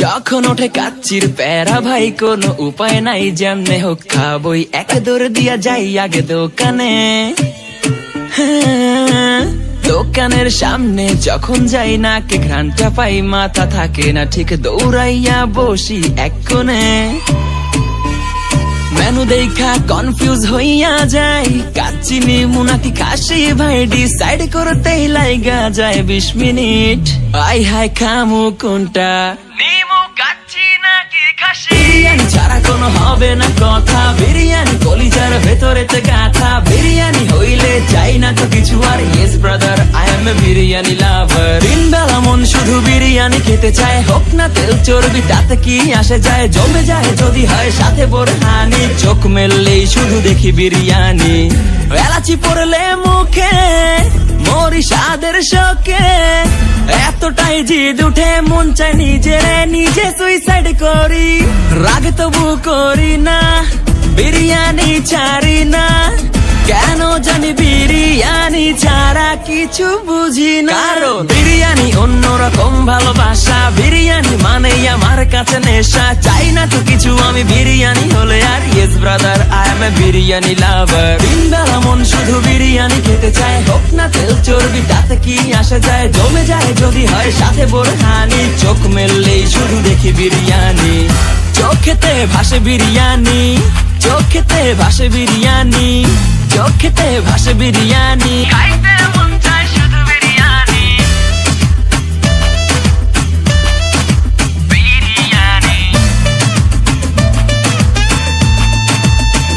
যখন ওঠে কাচ্চির প্যারা ভাই কোনো উপায় নাই, যেমনে হোক খাবই, এক দৌড় দিয়া যাই আগে দোকানে। দোকানের সামনে যখন যাই নাকে ঘ্রাণটা পাই, মাথা থাকে না ঠিক, দৌড়াইয়া বসি এক কোণে। মেনু দেখা কনফিউজ হইয়া যাই, কাচ্চি নিমু নাকি খাসি ভাই ডিসাইড করতেই লাইগা যায় 20 মিনিট। আই হাই খামু কোনটা, নিমু কাচ্চি নাকি খাসি? বিরিয়ানি ছাড়া কোনো হবে না কথা, বিরিয়ানি কলিজার ভেতরেতে গাথা। বিরিয়ানি হইলে চাই না তো কিছু আর, yes brother I M A biryani লাভার। দিন বেলা মন শুধু বিরিয়ানি খেতে চায়, হোক না তেল চর্বি তাতে কি আসে যায়, জমে যায় যদি হয় সাথে বোরহানি। চোখ মেললেই শুধু দেখি বিরিয়ানি, এলাচি পড়লে মুখে মরি স্বাদের শোকে। এতটাই জিদ উঠে মন চায় নিজে সুইসাইড করি, রাগ তবু করি না, বিরিয়ানি ছাড়ি না। কেন জানি বিরিয়ানি ছাড়া কিছু বুঝি না, কারণ বিরিয়ানি অন্যরকম ভালোবাসা। বিরিয়ানি মানেই আমার কাছে নেশা, চাই না তো কিছু আমি বিরিয়ানি হলে আর, yes brother I M A biryani লাভার। দিন বেলা মন শুধু বিরিয়ানি খেতে চায়, হোক না তেল চর্বি তাতে কি আসে যায়, জমে যায় যদি হয় সাথে বোরহানি। চোখ মেললেই শুধু দেখি বিরিয়ানি, চোখেতে ভাসে বিরিয়ানি, চোখেতে ভাসে বিরিয়ানি, চোখেতে ভাসে বিরিয়ানি। খাইতে মন চায় শুধু বিরিয়ানি, বিরিয়ানি,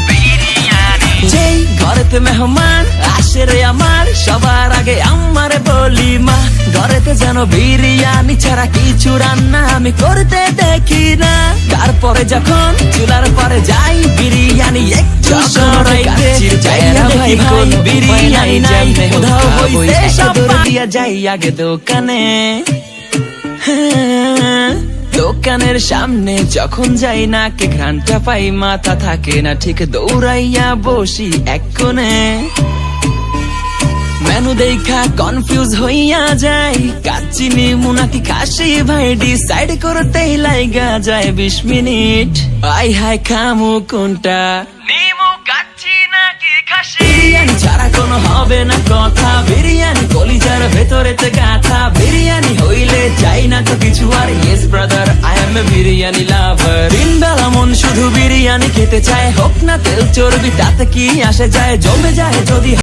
বিরিয়ানি। যেই ঘরেতে মেহমান আসে রে আমার, সবার আগে আমারে বলি মা, ঘরেতে যেন বিরিয়ানি ছাড়া কিছু রান্না আমি করতে দেখি না। তারপরে যখন চুলার পরে যাই বিরিয়ানি একটু সরাইতে, ভাই কোন বিরিয়ানি নাই, উধাও হইছে সব দিয়া যাই আগে দোকানে। দোকানের সামনে যখন যাই নাকে ঘ্রাণটা পাই, মাথা থাকে না ঠিক, দৌড়াইয়া বসি এক কোণে। মেনু দেখা কনফিউজ হইয়া যাই, কাচ্চি নিমু নাকি খাসি ভাই ডিসাইড করতেই লাইগা যায় 20 মিনিট। আই হাই খামু কোনটা, নিমু কাচ্চি নাকি খাসি? বিরিয়ানি ছাড়া কোনো হবে না কথা, বিরিয়ানি কলিজার ভেতরেতে গাথা। বিরিয়ানি হইলে চাই না তো কিছু আর, yes brother I M A biryani লাভার। দিন বেলা মন শুধু বিরিয়ানি খেতে চায়, হোক না তেল চর্বি তাতে কি আসে যায়, জমে যায় যদি